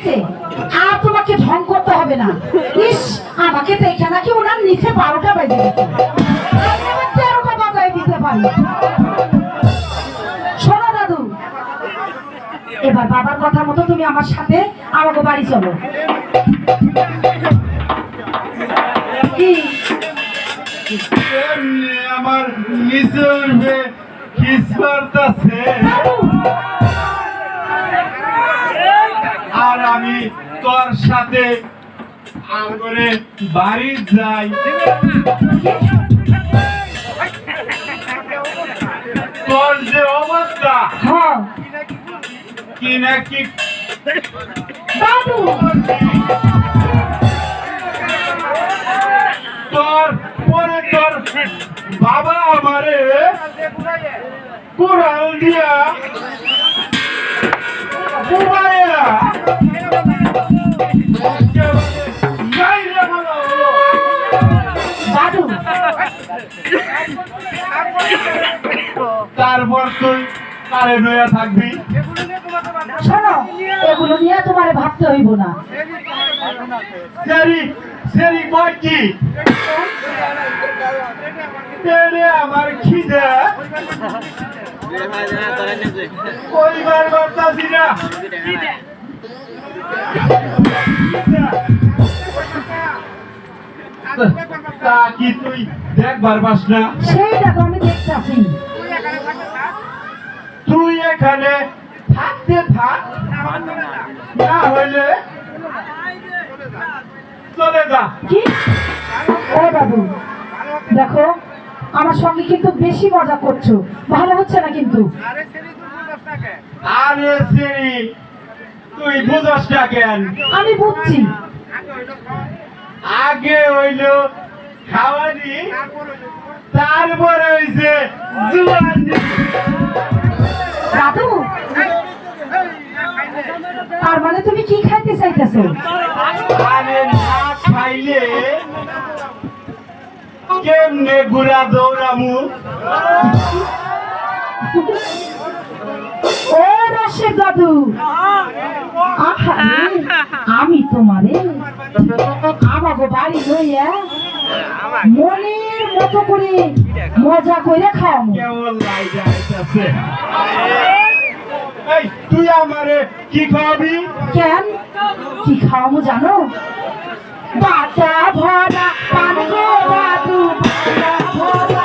হয়েছে, আর তোমাকে ঢং করতে হবে না। ইস, আমাকে দেখে নাকি ওনার নিচে 12টা বাজে গেছে, 13টা বাজায় দিতে পারি। শোনো দাদু, এবার বাবার কথা মতো তুমি আমার সাথে আমাকে বাড়ি চলো। কি আমার নিচে উঠবে খিসবারতাছে, আর আমি তোর সাথে করে বাড়ি যাই। তোর যে অবস্থা, হ্যাঁ কি নাকি দাদু, তোর পরে তোর বাবা আমারে কোরাল দিয়া বুবাইয়া দাদু তারপর তুই কারে নয়া থাকবি। শোনো, এগুলো নিয়ে তোমার ভাবতে হইব না। সেরি সেরি কয় কি আমার খিদে পরিবার বার্তাছি না। তা কি তুই দেখবার পাস না? সেইটা তো আমি দেখতেছি। তুই এখানে থাকতে থাক, না হইলে চলে যা। কি ও দাদু, দেখো আমার সঙ্গে কিন্তু বেশি মজা করছো, ভালো হচ্ছে না কিন্তু। আরে সেরি, তুই বুঝস না কেন? আমি বুঝছি। আগে হইলো খাওয়ানি, তারপরে হইছে জুয়ানি। দাদু, তার মানে তুমি কি খাইতে চাইতেছো? আরে না খাইলে কেমনে ঘুরা দৌড়ামু? ও রসের দাদু, আহা, আমি তোমারে আমাকে বাড়ি লইয়া মনের মতো করে মজা করে খাওয়াবো। কেমন লাগে আইতাছে? এই তুই আমারে কি খাওয়াবি? কেন কি খাওয়াবো জানো? বাটা ভরা পান গো দাদু, বাটা ভরা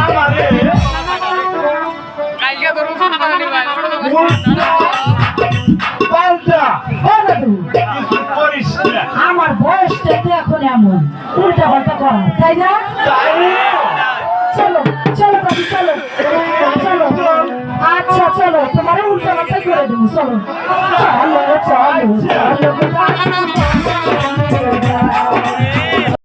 আমারে পাল্টা ও দাদু কিছু করিস না আমার বয়সটা তো এখন এমন উল্টা পাল্টা করা তাই না তাই চলো চলো দাদু চলো চলো আচ্ছা চলো তোমার উল্টা পাল্টা করে দেবো চলো চলো চলো চলো